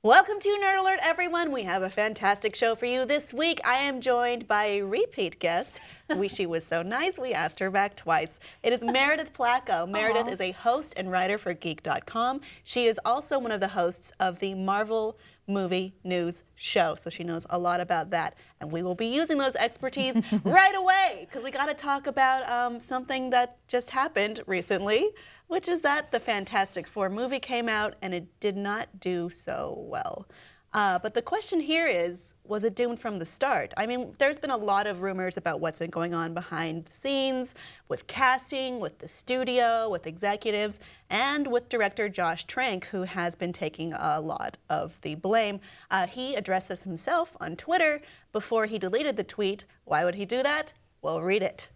Welcome to Nerd Alert, everyone. We have a fantastic show for you this week. I am joined by a repeat guest. She was so nice, we asked her back twice. It is Meredith Placko. Meredith is a host and writer for geek.com. She is also one of the hosts of the Marvel Movie News Show, so she knows a lot about that. And we will be using those expertise right away, because we got to talk about something that just happened recently, which is that the Fantastic Four movie came out and it did not do so well. But the question here is, was it doomed from the start? I mean, there's been a lot of rumors about what's been going on behind the scenes, with casting, with the studio, with executives, and with director Josh Trank, who has been taking a lot of the blame. He addressed this himself on Twitter before he deleted the tweet. Why would he do that? Well, read it.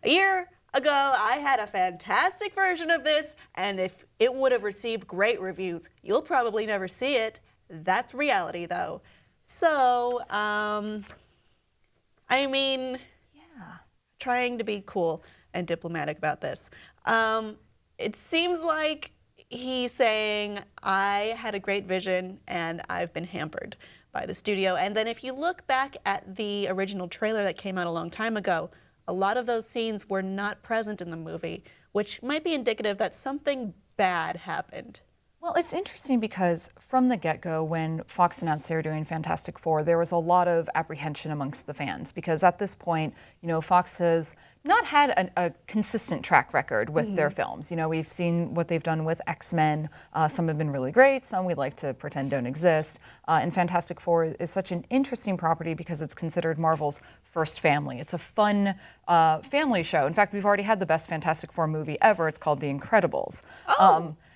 A year ago, I had a fantastic version of this, and if it would have received great reviews, you'll probably never see it. That's reality, though. So, I mean, trying to be cool and diplomatic about this. It seems like he's saying, I had a great vision, and I've been hampered by the studio. And then if you look back at the original trailer that came out a long time ago, a lot of those scenes were not present in the movie, which might be indicative that something bad happened. Well, it's interesting because from the get-go, when Fox announced they were doing Fantastic Four, there was a lot of apprehension amongst the fans because at this point, Fox has not had a consistent track record with their films. We've seen what they've done with X-Men. Some have been really great, some we like to pretend don't exist. And Fantastic Four is such an interesting property because it's considered Marvel's first family. It's a fun family show. In fact, we've already had the best Fantastic Four movie ever. It's called The Incredibles.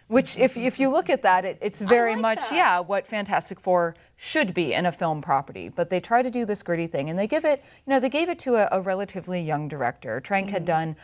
Which, if you look at that, it's very much, what Fantastic Four should be in a film property. But they try to do this gritty thing, and they give it, they gave it to a relatively young director. Trank had done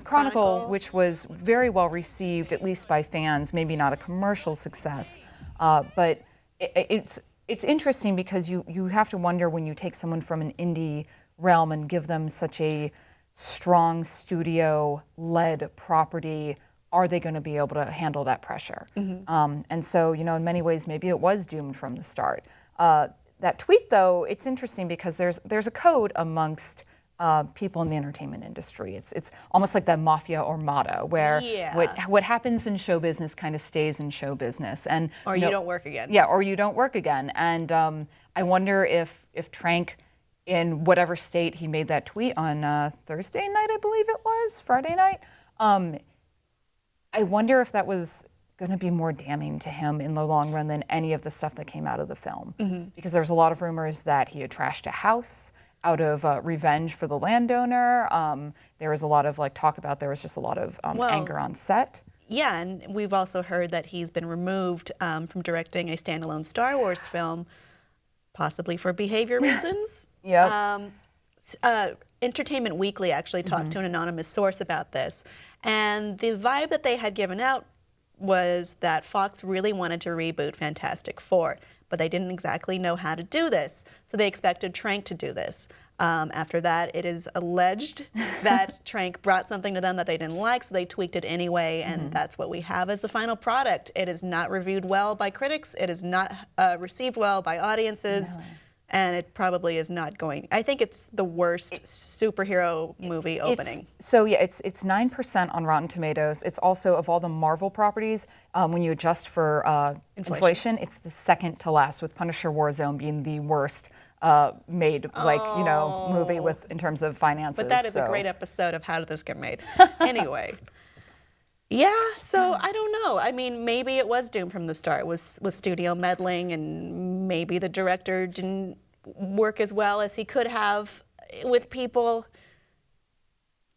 Chronicle, which was very well received, at least by fans, maybe not a commercial success. But it's interesting because you have to wonder when you take someone from an indie realm and give them such a strong studio-led property, are they going to be able to handle that pressure? And so, in many ways, maybe it was doomed from the start. That tweet, though, it's interesting because there's a code amongst people in the entertainment industry. It's almost like that mafia or motto, where what happens in show business kind of stays in show business, and or you don't work again. Yeah, or you don't work again. And I wonder if Trank, in whatever state he made that tweet on Thursday night, I believe it was, Friday night. I wonder if that was going to be more damning to him in the long run than any of the stuff that came out of the film. Because there's a lot of rumors that he had trashed a house out of revenge for the landowner. There was a lot of talk about there was just a lot of anger on set. Yeah, and we've also heard that he's been removed from directing a standalone Star Wars film, possibly for behavior reasons. Entertainment Weekly actually talked to an anonymous source about this, and the vibe that they had given out was that Fox really wanted to reboot Fantastic Four, but they didn't exactly know how to do this, so they expected Trank to do this. After that, it is alleged that Trank brought something to them that they didn't like, so they tweaked it anyway, and that's what we have as the final product. It is not reviewed well by critics. It is not received well by audiences. No. And it probably is not going. I think it's the worst superhero movie opening. It's 9% on Rotten Tomatoes. It's also, of all the Marvel properties, when you adjust for inflation, it's the second to last, with Punisher Warzone being the worst made movie in terms of finances. But that is a great episode of How Did This Get Made? Anyway. Yeah, so I don't know. I mean, maybe it was doomed from the start with studio meddling, and maybe the director didn't work as well as he could have with people.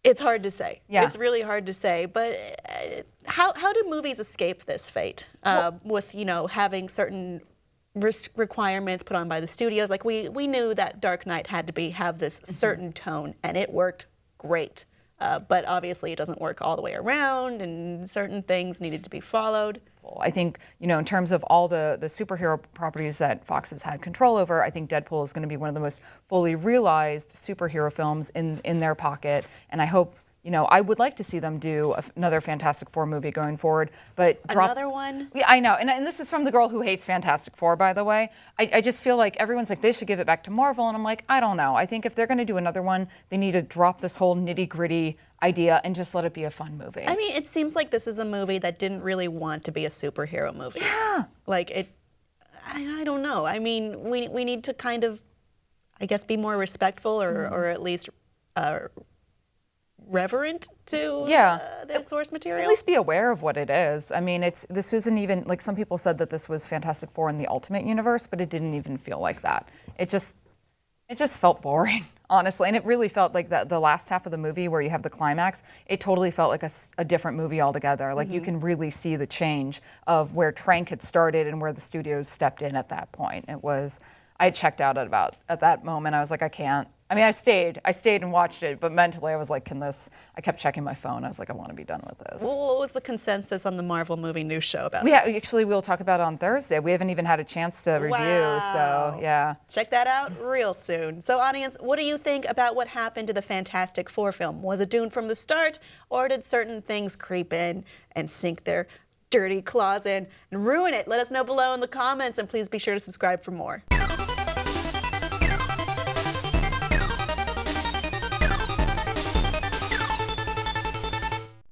It's hard to say. Yeah. It's really hard to say. But how do movies escape this fate with, having certain requirements put on by the studios? Like we knew that Dark Knight had to have this certain tone, and it worked great. But obviously it doesn't work all the way around, and certain things needed to be followed. I think, in terms of all the superhero properties that Fox has had control over, I think Deadpool is going to be one of the most fully realized superhero films in their pocket. And I hope, I would like to see them do another Fantastic Four movie going forward, but another one? Yeah, I know, and this is from the girl who hates Fantastic Four, by the way. I just feel like everyone's like, they should give it back to Marvel, and I'm like, I don't know. I think if they're going to do another one, they need to drop this whole nitty-gritty idea and just let it be a fun movie. I mean, it seems like this is a movie that didn't really want to be a superhero movie. Yeah. Like, I don't know. I mean, we need to kind of, I guess, be more respectful or at least reverent to the source material. At least be aware of what it is. I mean, this isn't even, like, some people said that this was Fantastic Four in the Ultimate Universe, but it didn't even feel like that. It just felt boring, honestly. And it really felt like the last half of the movie where you have the climax, it totally felt like a different movie altogether. Like, you can really see the change of where Trank had started and where the studios stepped in at that point. I had checked out at that moment. I was like, I can't. I mean, I stayed and watched it, but mentally I was like, I kept checking my phone. I was like, I want to be done with this. Well, what was the consensus on the Marvel movie news show about this? Actually, we'll talk about it on Thursday. We haven't even had a chance to review, so yeah. Check that out real soon. So audience, what do you think about what happened to the Fantastic Four film? Was it doomed from the start, or did certain things creep in and sink their dirty claws in and ruin it? Let us know below in the comments, and please be sure to subscribe for more.